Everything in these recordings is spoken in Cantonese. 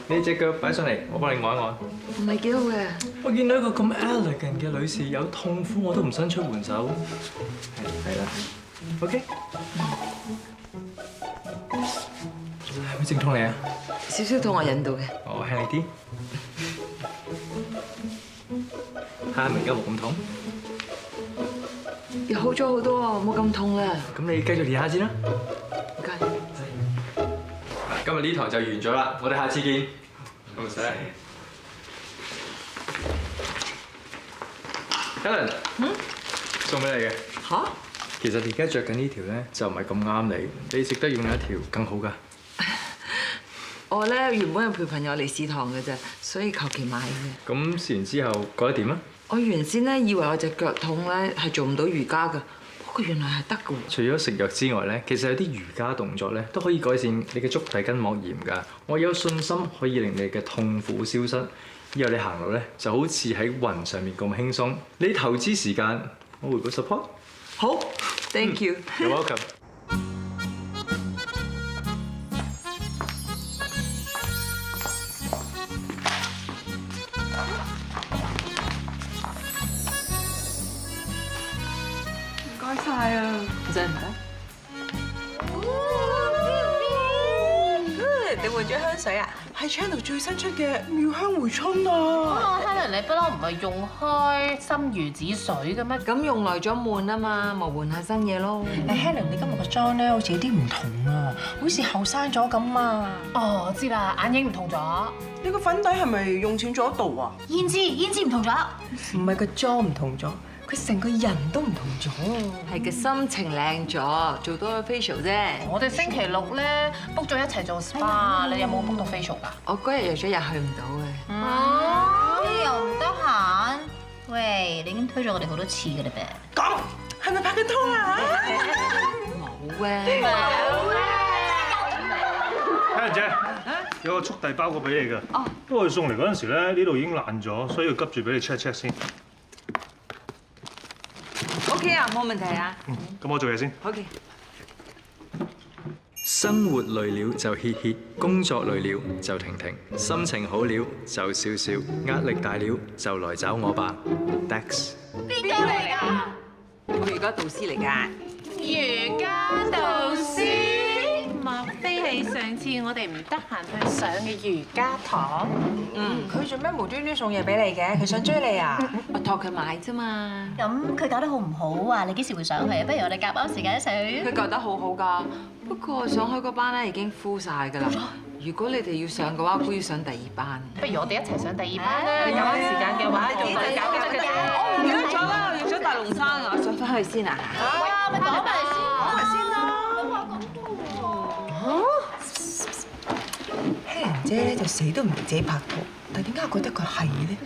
你隻腳擺上嚟，我幫你按一按。唔係幾好嘅。我見到一個咁 elegant 嘅女士有痛苦，我都唔伸出援手。係啦 ，OK。係咪正痛你啊？少少痛我引導嘅。我輕力啲。下面而家冇咁痛。又好咗好多喎，冇咁痛啦。咁你繼續練下先啦。唔該。今日呢堂就完咗啦，我哋下次見。唔使。Helen， 送俾你嘅。嚇？其實你而家着緊呢條咧就唔係咁啱你，你值得用另一條更好㗎。我咧原本係陪朋友嚟試堂嘅啫，所以求其買嘅。咁試完之後覺得點啊？我原先咧以為我隻腳痛咧係做唔到瑜伽㗎，不過原來係得㗎喎。除咗食藥之外咧，其實有啲瑜伽動作咧都可以改善你嘅足底筋膜炎㗎。我有信心可以令你嘅痛苦消失，以後你行路咧就好似喺雲上面咁輕鬆。你投資時間，我回報 support。好 ，thank you。You're welcome。唔該晒啊！唔使唔該。你換咗香水啊？係 Channel 最新出嘅妙香回春啊！哦 ，Helen 你不嬲唔係用開心如止水嘅咩？咁用耐咗悶啊嘛，咪換下新嘢咯。Helen 你今日個妝咧好似有啲唔同啊，好似後生咗咁啊！哦，我知啦，眼影唔同咗。你個粉底係咪用淺咗度啊？胭脂唔同咗。唔係個妝唔同咗，佢成個人都唔同咗。係個心情靚咗，做多個 facial 啫。我哋星期六咧 book 咗一齊做 spa，你有冇 book 到 facial 㗎？我嗰日約咗日去唔到嘅。你又唔得閒？喂，你已經推咗我哋好多次㗎啦唄。咁係咪拍緊拖啊？冇嘅。Helen姐，有個速遞包裹俾你㗎。哦。不過佢送嚟嗰陣時咧，呢度已經爛咗，所以要急住俾你 check 先。OK 啊，冇問題啊。咁我做嘢先。OK。生活累了就歇歇，工作累了就停停，心情好了就笑笑，壓力大了就來找我吧 ，Dex。邊個嚟㗎？我瑜伽導師嚟㗎。瑜伽導師。莫非係上次我哋唔得閒去上嘅瑜伽堂？佢做咩無端端送嘢俾你嘅？佢想追你啊？我託佢買啫嘛。咁佢搞得好唔好啊？你幾時會上去啊？不如我哋夾啱時間一齊去。佢教得好好㗎，不過上開嗰班咧已經 full 曬㗎啦。如果你哋要上嘅話，我估要上第二班。不如我哋一齊上第二班啦！夾啱時間嘅話，仲可以搞得嘅。我唔記得咗啦，我約咗大龍山啊，上翻去先啊。哇！咪講埋先，講埋先啦。Helen姐咧就死都唔自己拍拖，但點解我覺得佢係咧？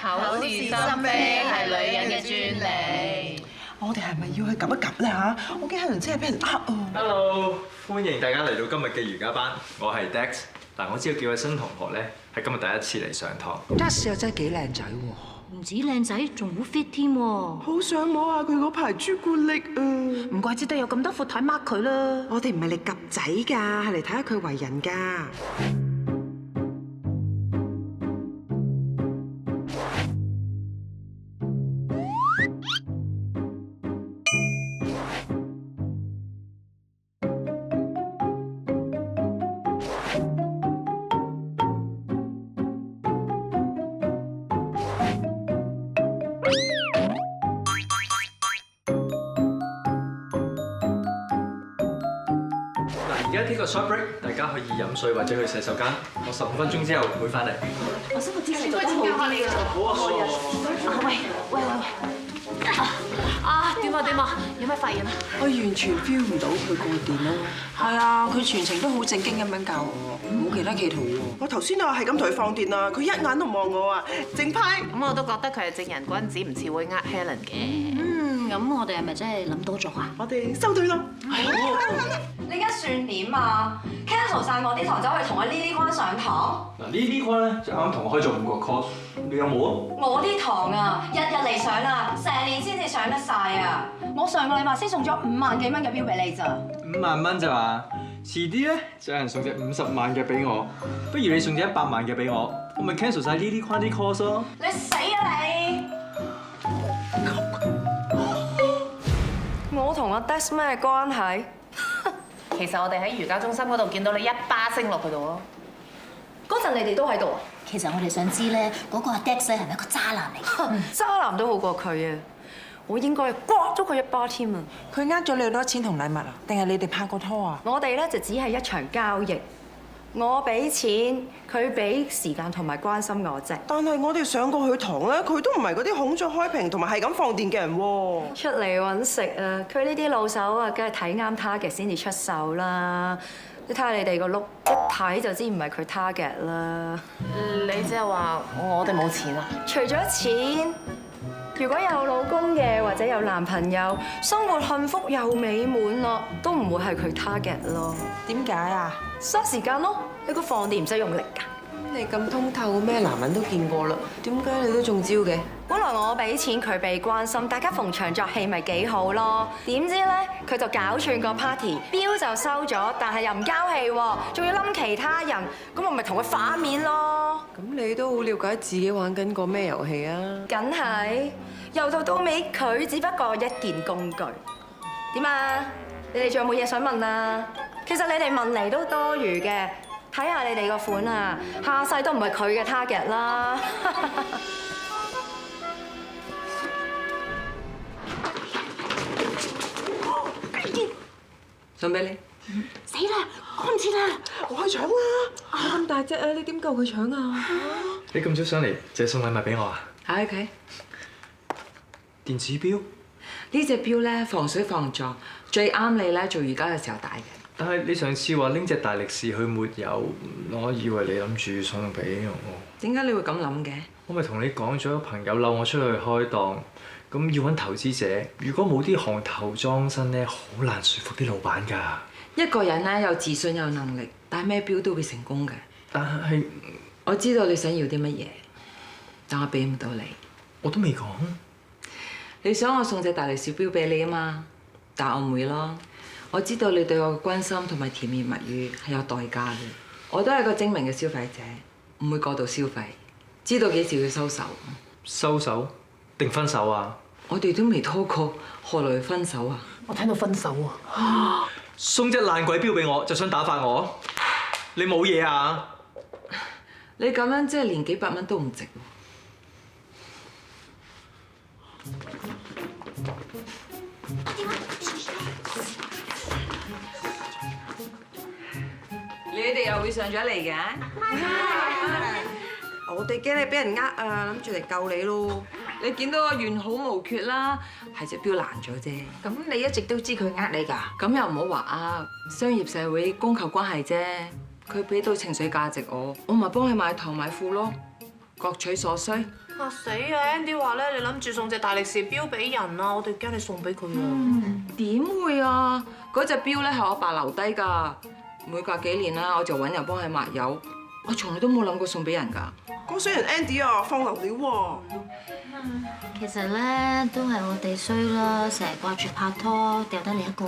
口是心非係女人嘅專利。我哋係咪要去 𥄫 一 𥄫 咧嚇？我驚 Helen 姐係俾人呃啊！ Hello， 歡迎大家嚟到今日嘅瑜伽班，我係 Dex。嗱，我知道幾位新同學咧係今日第一次嚟上堂。Dex 又真係幾靚仔喎，唔止靚仔，仲好 fit 添喎。好想摸下佢嗰排朱古力啊！唔怪之得有咁多闊台 mark 佢啦。我哋唔係嚟 𥄫 仔㗎，係嚟睇下佢為人㗎。而家呢個 short break，大家可以飲水或者去洗手間。我15分鐘之後會翻嚟。我想個姿勢做得好啲啊！喂！點啊？有咩發現啊？我完全 feel 唔到佢過電咯。係啊，佢全程都好正經咁樣教我，冇其他企圖喎。我頭先啊係咁同佢放電啊，佢一眼都唔望我啊，正派。咁我都覺得佢係正人君子，唔似會呃 Helen 嘅。咁我哋係咪真係諗多咗啊？我哋收隊咯。你而家算點啊 ？cancel 曬我啲堂，走去同我呢啲關上堂。嗱，呢啲關咧就啱同我開咗5個 course，你有冇啊？我啲堂啊，日日嚟上啊，成年先至上得晒啊！我上個禮拜先送咗5萬幾蚊嘅標俾你咋。 5萬蚊咋嘛？遲啲咧就有人送隻50萬嘅俾我，不如你送隻100萬嘅俾我，我咪 cancel 晒呢啲框啲 course 咯。你死啊你！我同阿 Dex 咩關係？其實我哋喺瑜伽中心嗰度見到你一巴升落去度咯。嗰陣你哋都喺度啊？其實我哋想知咧，嗰個阿 Dex 咧係咪一個渣男嚟？渣男都好過佢啊！我應該刮咗佢一巴添啊！佢呃咗你好多錢同禮物啊？定係你哋拍過拖啊？我哋咧就只係一場交易，我俾錢，佢俾時間同埋關心我啫。但係我哋上過佢堂咧，佢都唔係嗰啲孔雀開屏同埋係咁放電嘅人喎。出嚟揾食啊！佢呢啲老手啊，梗係睇啱 target 先至出手啦。你睇下你哋個碌，一睇就知唔係佢 target 啦。你即係話我哋冇錢啊？除咗錢，如果有老公嘅或者有男朋友，生活幸福又美滿咯，都唔會係佢 target 咯。點解啊？嘥時間咯，你個放電唔使用力㗎。你咁通透，咩男人都見過啦，點解你都中招嘅？本來我俾錢佢被關心，大家逢場作戲咪幾好咯。點知咧佢就搞串個 party， 錶就收咗，但係又唔交戲喎，仲要冧其他人，咁我咪同佢反面咯。咁你都好了解自己玩緊個咩遊戲啊？梗係由頭到尾，佢只不過一件工具。點啊？你哋仲有冇嘢想問啊？其實你哋問嚟都多餘嘅。睇下你哋個款啊，下世都唔係佢嘅 target 啦。送俾你。死啦，趕唔切啦！我去搶啦！咁大隻啊，你點夠佢搶啊？你咁早上嚟，就係送禮物俾我啊？喺屋企。電子錶？呢隻錶咧防水防撞，最啱你咧做瑜伽嘅時候戴嘅。但係你上次話拎隻大力士佢沒有，我以為你諗住送俾我。點解你會咁諗嘅？我咪同你講咗，朋友溜我出去開檔，咁要揾投資者。如果冇啲行頭裝身咧，好難說服啲老闆㗎。一個人咧有自信有能力，戴咩錶都會成功嘅。但係我知道你想要啲乜嘢，但我俾唔到你。我都未講。你想我送隻大力士錶俾你啊嘛？但我唔會咯。我知道你對我嘅關心同埋甜言蜜語係有代價嘅。我都係個精明嘅消費者，唔會過度消費。知道幾時要收手。收手定分手啊？我哋都未拖過，何來分手啊？我聽到分手啊！送隻爛鬼錶俾我，就想打發我？你冇嘢啊？你咁樣即係連幾百蚊都唔值。你哋又會上咗嚟嘅？我哋驚你俾人呃啊，諗住嚟救你咯。你見到我完好無缺啦，係隻錶爛咗啫。咁你一直都知佢呃你㗎？咁又唔好話啊，商業社會供求關係啫。佢俾到情緒價值我咪幫你買糖買褲咯，各取所需。啊死啊 ！Andy 話咧，你諗住送隻大力士錶俾人啊，我哋驚你送俾佢啊。點會啊？嗰隻錶咧係我爸留低㗎，每隔幾年啦我就揾人幫佢抹油，我從來都冇諗過送俾人㗎。嗰衰人 Andy 啊，放流料喎！其實咧都係我哋衰啦，成日掛住拍拖，掉得你一個。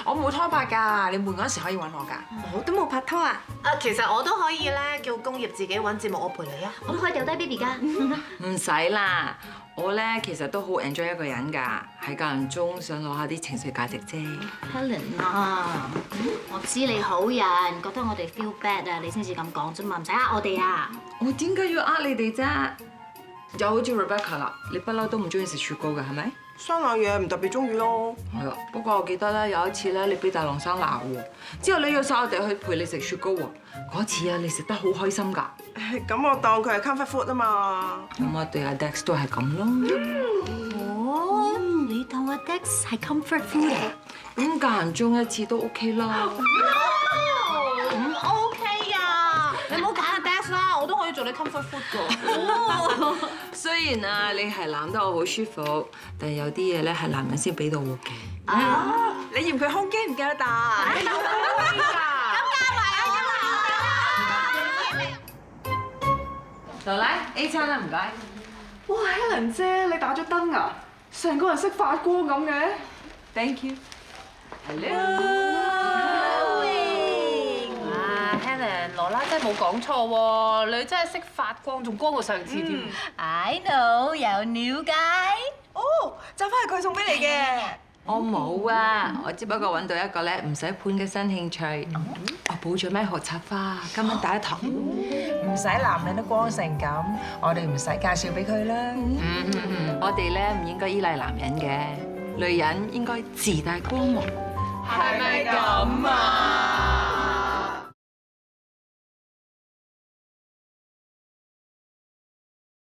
我冇拖拍㗎，你悶嗰陣時可以揾我㗎。我都冇拍拖啊！啊，其實我都可以咧，叫工業自己揾節目，我陪你啊。我都可以掉低 baby 㗎。唔使啦，我咧其實都好 enjoy 一個人㗎，喺間唔中想攞下啲情緒價值啫。Helen 啊，我知你好人，覺得我哋 feel bad 啊，你先至咁講啫嘛，唔使呃我哋啊。我點解要呃你哋啫？就好似 Rebecca 啦，你不嬲都唔中意食雪糕嘅係咪？生冷嘢唔特別中意咯。係啊，不過我記得咧有一次咧，你俾大郎生鬧喎，之後你約晒我哋去陪你食雪糕喎。嗰次啊，你食得好開心㗎。咁我當佢係 comfort food 啊嘛。咁我對阿 Dex 都係咁咯。哦，你當阿 Dex 係 comfort food 啊？咁間唔中一次都 OK 啦。唔 OK 啊！你唔好揀阿 Dex 啦，我都可以做你 comfort food 㗎。雖然啊，你係攬得我好舒服，但係有啲嘢咧係男人先俾到我嘅。你嫌佢胸肌唔夠大？來 A 餐啦，唔該。哇 ，Helen 姐，你打咗燈啊？成個人識發光咁嘅。 Thank you。Hello。Helen， 羅拉真係冇講錯喎，你真係識發光，仲光過上次添。I know， 有了解。哦，就翻係佢送俾你嘅。我冇啊，我只不過揾到一個咧唔使判嘅新興趣。我報咗咩學插花，今晚第一堂。唔使男人都光成咁，我哋唔使介紹俾佢啦。我哋咧唔應該依賴男人嘅，女人應該自帶光芒。係咪咁啊？